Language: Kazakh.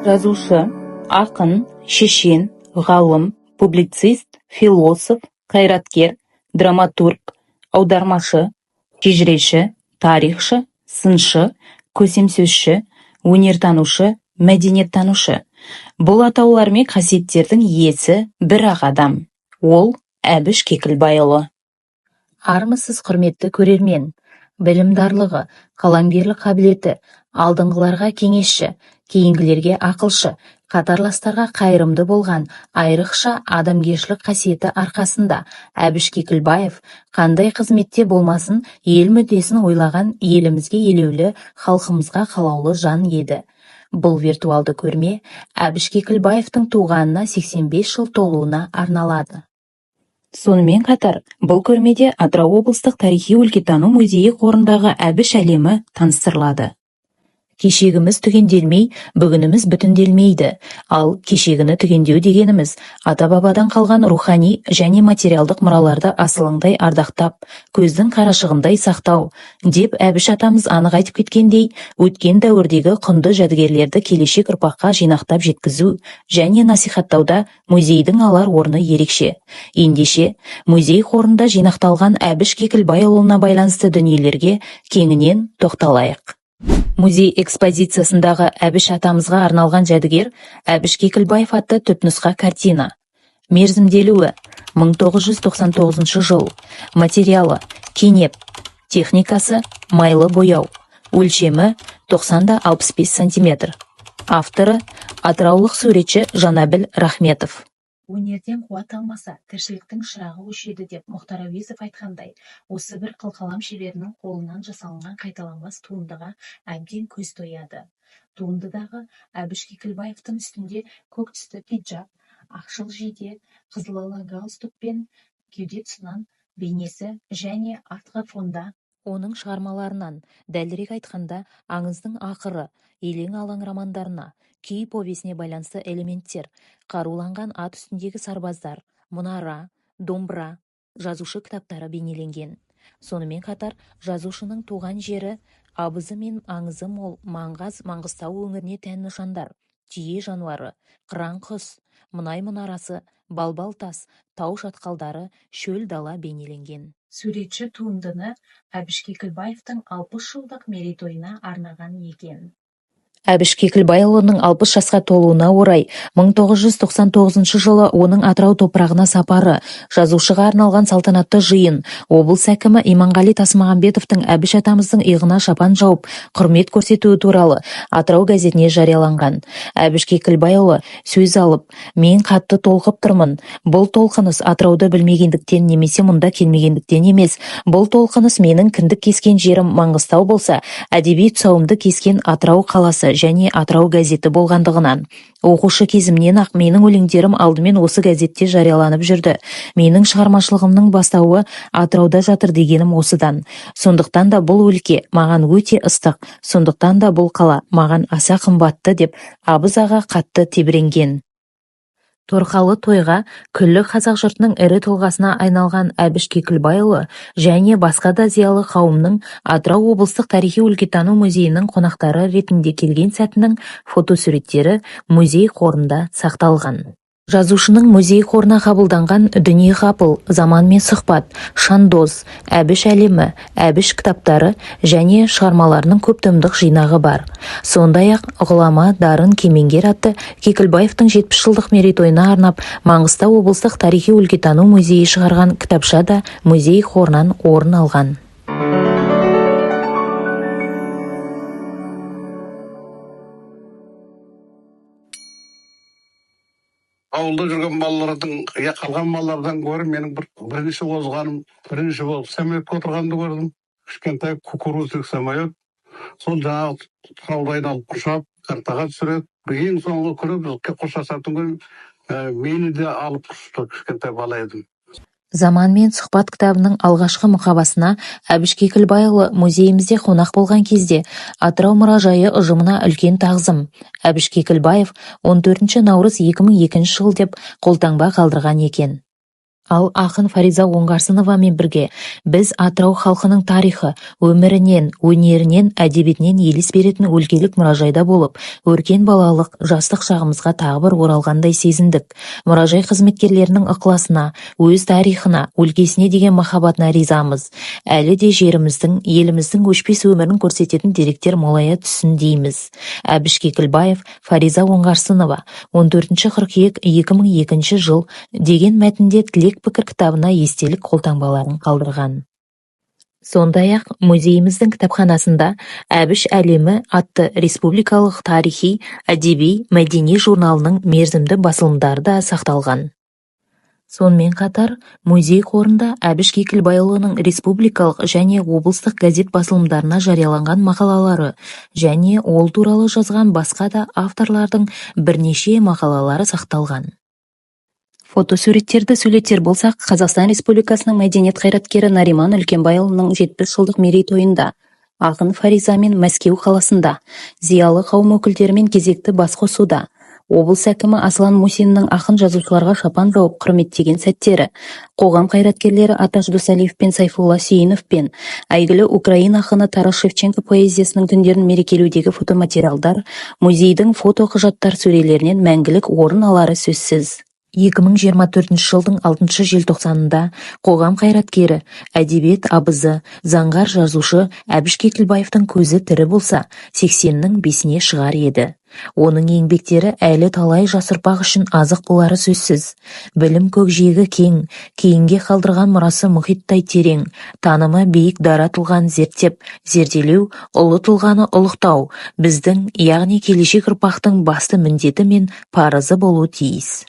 Жазушы, ақын, шешен, ғалым, публицист, философ, қайраткер, драматург, аудармашы, шежіреші, тарихшы, сыншы, көсемсөзші, өнертанушы, мәдениеттанушы. Бұл атаулар мен қасиеттердің иесі бір-ақ адам. Ол Әбіш Кекілбайұлы. Армысыз құрметті көрермен, білімдарлығы, қаламгерлік қабілеті, алдыңғыларға кеңесші, кейінгілерге ақылшы, қатарластарға қайырымды болған айрықша адамгершілік қасиеті арқасында Әбіш Кекілбаев қандай қызметте болмасын ел мүддесін ойлаған елімізге елеулі, халқымызға қалаулы жан еді. Бұл виртуалды көрме Әбіш Кекілбаевтың туғанына 85 жыл толуына арналады. Сонымен қатар, бұл көрмеде Атырау облыстық тарихи-өлкетану музейі қорындағы Әбіш әлемі таныстырылады. Кешегіміз түгенделмей, бүгініміз бүтінделмейді. Ал кешегіні түгендеу дегеніміз ата-бабадан қалған рухани және материалдық мұраларды асылыңдай ардақтап, көздің қарашығындай сақтау, деп Әбіш атамыз анық айтып кеткендей, өткен дәуірдегі құнды жәдігерлерді келешек ұрпаққа жинақтап жеткізу және насихаттауда музейдің алар орны ерекше. Ендеше, музей қорында жинақталған Әбіш Кекілбайұлына байланысты дүниелерге кеңінен тоқталайық. Музей экспозициясындағы Әбіш атамызға арналған жәдігер Әбіш Кекілбаев атты түпнұсқа картина. Мерзімделуі 1999 жыл. Материалы кенеп. Техникасы майлы бояу. Өлшемі 90-65 см. Авторы атыраулық суретші Жанабіл Рахметов. Өнерден қуат алмаса, тіршіліктің шырағы өшеді деп Мұхтар Әуезов айтқандай, осы бір қылқалам шеберінің қолынан жасалынған қайталанбас туындыға әбден көз тояды. Туындыдағы Әбіш Кекілбаевтың үстінде көк түсті пиджак, ақшыл жейде, қызыл ала галстук пен кеуде тұсынан бейнесі және артқы фонда оның шығармаларынан, дәлірек айтқанда, аңыздың ақыры, елең-алаң романдарына, күй повесіне байланысты элементтер, қаруланған ат үстіндегі сарбаздар, мұнара, домбыра, жазушы кітаптары бейнеленген. Сонымен қатар, жазушының туған жері, абызы мен аңызы мол Маңғаз, Маңғыстау өңіріне тән нышандар, түйе жануары, қыран құс, мұнай мұнарасы, балбал тас, тау шатқалдары, шөл дала бейнеленген. Суретші туындыны Әбіш Кекілбаевтың 60 жылдық мерейтойына арнаған екен. Әбіш Кекілбайұлының 60 жасқа толуына орай 1999 жылы оның Атырау топырағына сапары, жазушыға арналған салтанатты жиын, облыс әкімі Иманғали Тасмағамбетовтың Әбіш атамыздың иығына шапан жауып, құрмет көрсетуі туралы Атырау газетіне жарияланған. Әбіш Кекілбайұлы сөз алып, мен қатты толқып тұрмын. Бұл толқыныс Атырауды білмегендіктен немесе мұнда келмегендіктен емес. Бұл толқыныс менің кіндік кескен жерім Маңғыстау болса, әдеби тұсауымды кескен Атырау қаласы және Атырау газеті болғандығынан. Оқушы кезімнен ақ менің өлеңдерім алдымен осы газетте жарияланып жүрді. Менің шығармашылығымның бастауы Атырауда жатыр дегенім осыдан. Сондықтан да бұл өлке маған өте ыстық, сондықтан да бұл қала маған аса қымбатты деп абыз аға қатты тебіренген. Торқалы тойға күллі қазақ жұртының ірі тұлғасына айналған Әбіш Кекілбайұлы және басқа да зиялы қауымның Атырау облыстық тарихи-өлкетану музейінің қонақтары ретінде келген сәтінің фотосуреттері музей қорында сақталған. Жазушының музей қорына қабылданған дүние қапыл, заман мен сұхбат, шандоз, Әбіш әлемі, Әбіш кітаптары және шығармаларының көп томдық жинағы бар. Сондай-ақ ғұлама дарын кемеңгер атты Кекілбаевтың 70 жылдық мерейтойына арнап Маңғыстау облыстық тарихи-өлкетану музейі шығарған кітапша да музей қорынан орын алған. Ауылда жүрген балалардың, қалған балалардан көріп, менің бірінші озғаным, бірінші болып самолетке отырғанды көрдім. Кішкентай кукурузник самолет. Сол жаңағы таулы айналып құшап, картаға түсіреді. Ең соңғы күні біз қоштасатын күн мені де алып ұшты, кішкентай бала едім. Заман мен сұхбат кітабының алғашқы мұқабасына Әбіш Кекілбайұлы музейімізде қонақ болған кезде Атырау мұражайы ұжымына үлкен тағзым. Әбіш Кекілбаев 14 наурыз 2002 жыл деп қолтаңба қалдырған екен. Ал ақын Фариза Оңғарсыновамен бірге біз Атырау халқының тарихы, өмірінен, өнерінен, әдебиетінен елес беретін өлкелік мұражайда болып, өркен балалық жастық шағымызға тағы бір оралғандай сезіндік. Мұражай қызметкерлерінің ықыласына, өз тарихына, өлкесіне деген махаббатына ризамыз. Әлі де жеріміздің, еліміздің өшпес өмірін көрсететін деректер молая түссін дейміз. Әбіш Кекілбаев, Фариза Оңғарсынова, 14 қыркүйек 2002 жыл деген мәтінде тілек пікір кітабына естелік қолтаңбаларын қалдырған. Сондай-ақ музейіміздің кітапханасында Әбіш әлемі атты республикалық тарихи, әдеби, мәдени журналының мерзімді басылымдары да сақталған. Сонымен қатар, музей қорында Әбіш Кекілбайұлының республикалық және облыстық газет басылымдарына жарияланған мақалалары және ол туралы жазған басқа да авторлардың бірнеше мақалалары сақталған. Фотосуреттерді сөйлетер болсақ, Қазақстан Республикасының мәдениет қайраткері Нариман Үлкенбайұлының 70 жылдық мерейтойында ақын Фаризамен Мәскеу қаласында, зиялы қауым өкілдерімен кезекті бас қосуда, облыс әкімі Аслан Мусиннің ақын жазушыларға шапан жауып құрметтеген сәттері, қоғам қайраткерлері Аташ Досалиев пен Сайфулла Сүйінов пен әйгілі Украин ақыны Тарас Шевченко поэзиясының күндерін мерекелеудегі фотоматериалдар, музейдің фотоқұжаттар сөрелерінен мәңгілік орын алары сөзсіз. 2024 жылдың 6 желтоқсанында қоғам қайраткері, әдебиет абызы, заңғар жазушы Әбіш Кекілбаевтың көзі тірі болса, 80-нің 5-не шығар еді. Оның еңбектері әлі талай жас ұрпақ үшін азық болары сөзсіз. Білім көкжиегі кең, кейінге қалдырған мұрасы мұхиттай терең, танымы биік дара тұлғаны зерттеп, зерделеу, ұлы тұлғаны ұлықтау біздің, яғни келешек ұрпақтың басты міндеті мен парызы болуы тиіс.